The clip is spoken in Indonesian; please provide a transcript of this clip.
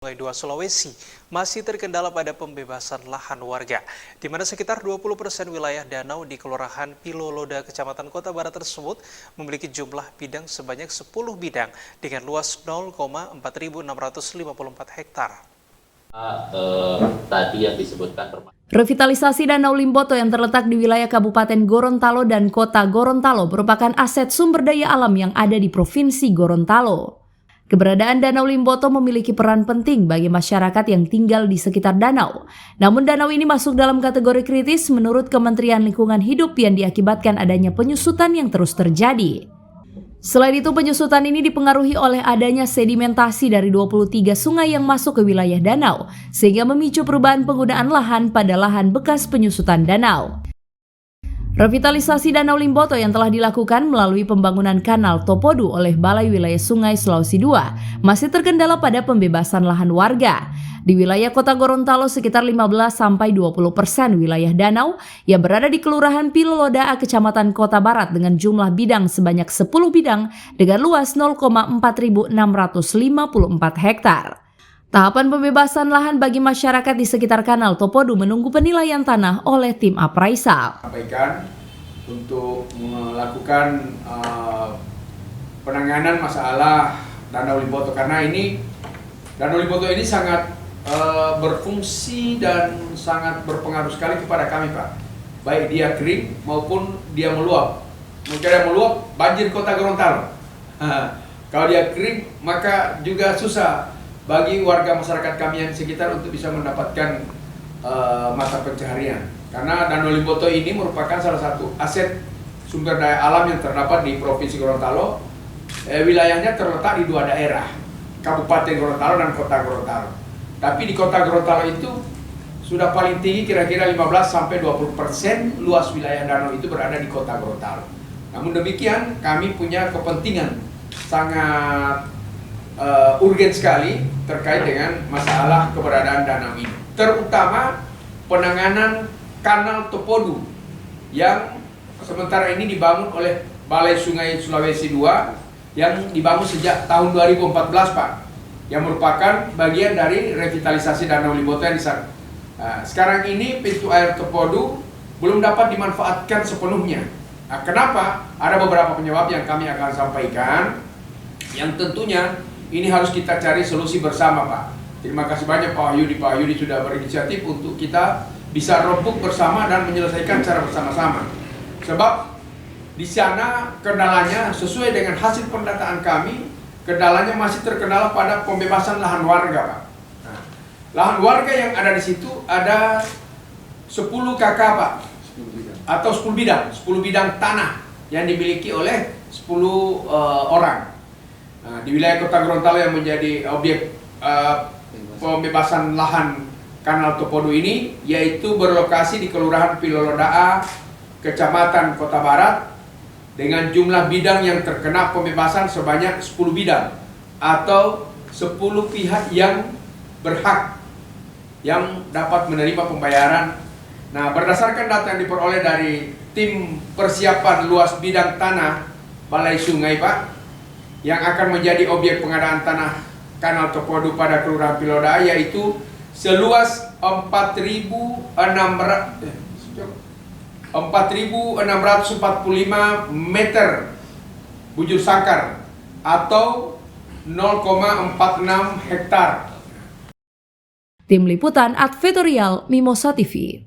Sungai Dua Sulawesi masih terkendala pada pembebasan lahan warga, di mana sekitar 20% wilayah danau di Kelurahan Piloloda, Kecamatan Kota Barat tersebut memiliki jumlah bidang sebanyak 10 bidang dengan luas 0,4654 hektar. Tadi yang disebutkan Revitalisasi Danau Limboto yang terletak di wilayah Kabupaten Gorontalo dan Kota Gorontalo merupakan aset sumber daya alam yang ada di Provinsi Gorontalo. Keberadaan Danau Limboto memiliki peran penting bagi masyarakat yang tinggal di sekitar danau. Namun danau ini masuk dalam kategori kritis menurut Kementerian Lingkungan Hidup yang diakibatkan adanya penyusutan yang terus terjadi. Selain itu, penyusutan ini dipengaruhi oleh adanya sedimentasi dari 23 sungai yang masuk ke wilayah danau, sehingga memicu perubahan penggunaan lahan pada lahan bekas penyusutan danau. Revitalisasi Danau Limboto yang telah dilakukan melalui pembangunan kanal Topodu oleh Balai Wilayah Sungai Sulawesi II masih terkendala pada pembebasan lahan warga. Di wilayah Kota Gorontalo sekitar 15-20% wilayah danau yang berada di Kelurahan Piloloda, Kecamatan Kota Barat dengan jumlah bidang sebanyak 10 bidang dengan luas 0,4654 hektar. Tahapan pembebasan lahan bagi masyarakat di sekitar Kanal Topodu menunggu penilaian tanah oleh tim appraisal. Sampaikan untuk melakukan penanganan masalah Danau Limboto, karena ini Danau Limboto ini sangat berfungsi dan sangat berpengaruh sekali kepada kami, Pak. Baik dia kering maupun dia meluap. Mungkin dia meluap banjir Kota Gorontalo. Kalau dia kering maka juga susah bagi warga masyarakat kami yang sekitar untuk bisa mendapatkan mata pencaharian. Karena Danau Limboto ini merupakan salah satu aset sumber daya alam yang terdapat di Provinsi Gorontalo. Wilayahnya terletak di dua daerah, Kabupaten Gorontalo dan Kota Gorontalo. Tapi di Kota Gorontalo itu sudah paling tinggi kira-kira 15-20% luas wilayah danau itu berada di Kota Gorontalo. Namun demikian kami punya kepentingan sangat urgen sekali terkait dengan masalah keberadaan danau ini, terutama penanganan kanal Topodu yang sementara ini dibangun oleh Balai Sungai Sulawesi II yang dibangun sejak tahun 2014, Pak, yang merupakan bagian dari revitalisasi Danau Limboto yang di sana. Sekarang ini pintu air Topodu belum dapat dimanfaatkan sepenuhnya. Kenapa? Ada beberapa penyebab yang kami akan sampaikan, yang tentunya ini harus kita cari solusi bersama, Pak. Terima kasih banyak Pak Wahyudi sudah berinisiatif untuk kita bisa rembuk bersama dan menyelesaikan secara bersama-sama. Sebab di sana kendalanya sesuai dengan hasil pendataan kami, kendalanya masih terkendala pada pembebasan lahan warga, Pak. Nah, lahan warga yang ada di situ ada 10 KK, Pak. Atau 10 bidang tanah yang dimiliki oleh 10 orang. Nah, di wilayah Kota Gorontalo yang menjadi objek pembebasan lahan Kanal Topodu ini, yaitu berlokasi di Kelurahan Piloloda, Kecamatan Kota Barat, dengan jumlah bidang yang terkena pembebasan sebanyak 10 bidang atau 10 pihak yang berhak yang dapat menerima pembayaran. Nah, berdasarkan data yang diperoleh dari tim persiapan luas bidang tanah Balai Sungai, Pak, yang akan menjadi objek pengadaan tanah Kanal Topodu pada Kelurahan Piloloda, yaitu seluas 4.645 meter bujur sangkar atau 0,46 hektar. Tim Liputan Advertorial Mimosa TV.